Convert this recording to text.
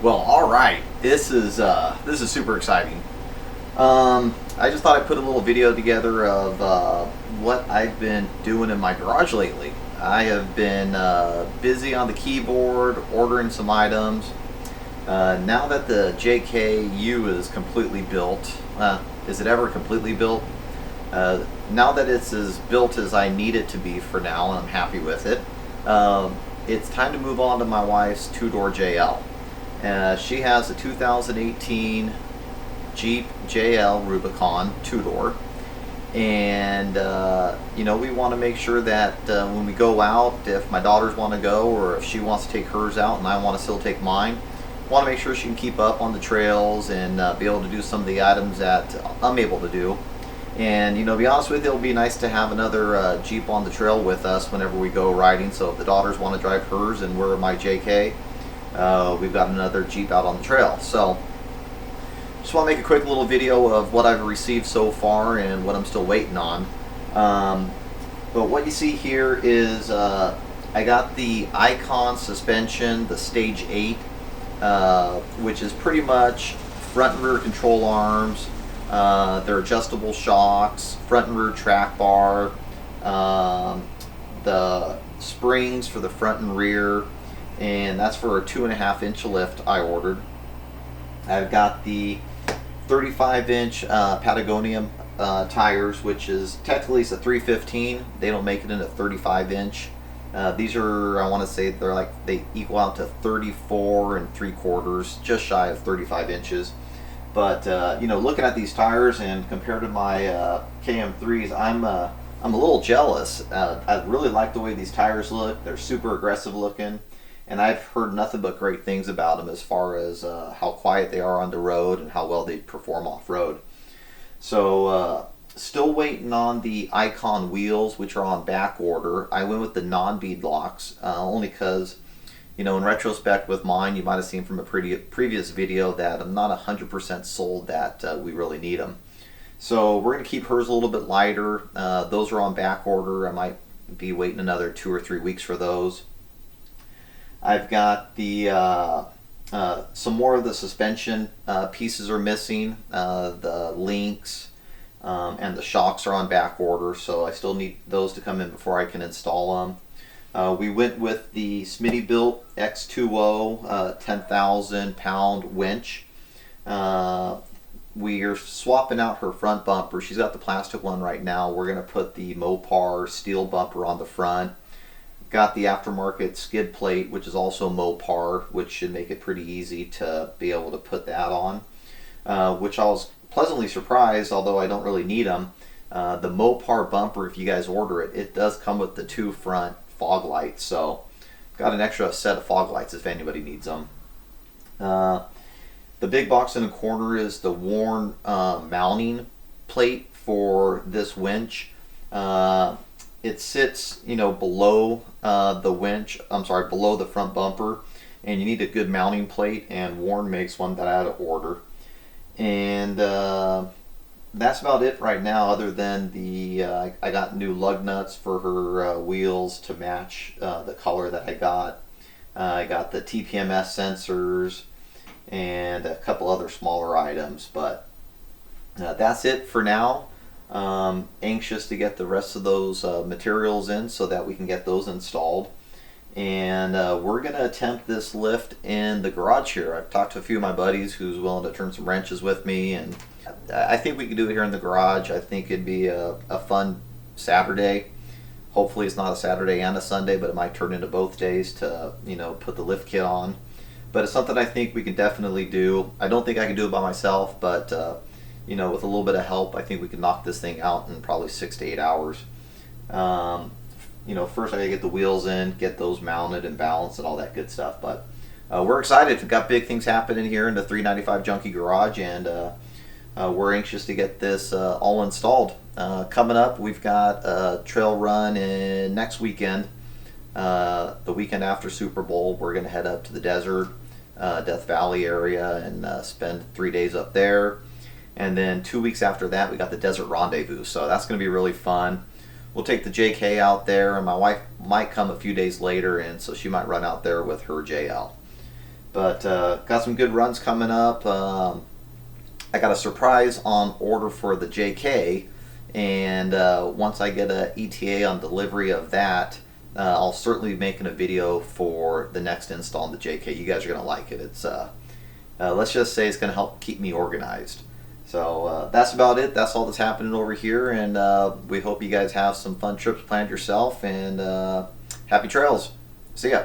Well, all right. This is super exciting. I just thought I'd put a little video together of what I've been doing in my garage lately. I have been busy on the keyboard, ordering some items. Now that the JKU is completely built, is it ever completely built? Now that it's as built as I need it to be for now, and I'm happy with it, it's time to move on to my wife's two-door JL. She has a 2018 Jeep JL Rubicon two-door, and we want to make sure that when we go out, if my daughters want to go or if she wants to take hers out and I want to still take mine, want to make sure she can keep up on the trails and be able to do some of the items that I'm able to do. And to be honest with you, it'll be nice to have another Jeep on the trail with us whenever we go riding. So if the daughters want to drive hers and we're my JK, we've got another Jeep out on the trail. So just want to make a quick little video of what I've received so far and what I'm still waiting on. But what you see here is I got the Icon suspension, the Stage 8, which is pretty much front and rear control arms, their adjustable shocks, front and rear track bar, the springs for the front and rear, and that's for a 2.5-inch lift I ordered. I've got the 35-inch Patagonia tires, which is technically it's a 315. They don't make it in a 35-inch. These are, I want to say they equal out to 34 3/4, just shy of 35 inches. But looking at these tires and compared to my KM3s, I'm a little jealous. I really like the way these tires look. They're super aggressive looking, and I've heard nothing but great things about them as far as how quiet they are on the road and how well they perform off-road. So still waiting on the Icon wheels, which are on back order. I went with the non-bead locks only because, in retrospect with mine, you might have seen from a previous video that I'm not 100% sold that we really need them. So we're going to keep hers a little bit lighter. Those are on back order. I might be waiting another 2 or 3 weeks for those. I've got the some more of the suspension pieces are missing. The links and the shocks are on back order, so I still need those to come in before I can install them. We went with the Smittybilt X2O 10,000 pound winch. We are swapping out her front bumper. She's got the plastic one right now. We're going to put the Mopar steel bumper on the front. Got the aftermarket skid plate, which is also Mopar, which should make it pretty easy to be able to put that on, which I was pleasantly surprised, although I don't really need them. The Mopar bumper, if you guys order it, it does come with the 2 front fog lights, so got an extra set of fog lights if anybody needs them. The big box in the corner is the worn mounting plate for this winch. It sits, below the winch. I'm sorry, below the front bumper, and you need a good mounting plate. And Warren makes one that I had to order, and that's about it right now. Other than the, I got new lug nuts for her wheels to match the color that I got. I got the TPMS sensors and a couple other smaller items, but that's it for now. Anxious to get the rest of those materials in so that we can get those installed, and we're going to attempt this lift in the garage here. I've talked to a few of my buddies who's willing to turn some wrenches with me, and I think we can do it here in the garage. I think it'd be a fun Saturday. Hopefully it's not a Saturday and a Sunday, but it might turn into both days to put the lift kit on. But it's something I think we can definitely do. I don't think I can do it by myself, but with a little bit of help, I think we can knock this thing out in probably 6 to 8 hours. First I gotta get the wheels in, get those mounted and balanced and all that good stuff. But we're excited. We've got big things happening here in the 395 Junkie Garage, and we're anxious to get this all installed. Coming up, we've got a trail run next weekend, the weekend after Super Bowl. We're gonna head up to the desert, Death Valley area, and spend 3 days up there. And then 2 weeks after that, we got the Desert Rendezvous. So that's going to be really fun. We'll take the JK out there, and my wife might come a few days later, and so she might run out there with her JL. But got some good runs coming up. I got a surprise on order for the JK, and once I get a ETA on delivery of that, I'll certainly be making a video for the next install on the JK. You guys are going to like it. It's let's just say it's going to help keep me organized. So that's about it. That's all that's happening over here, and we hope you guys have some fun trips planned yourself, and happy trails. See ya.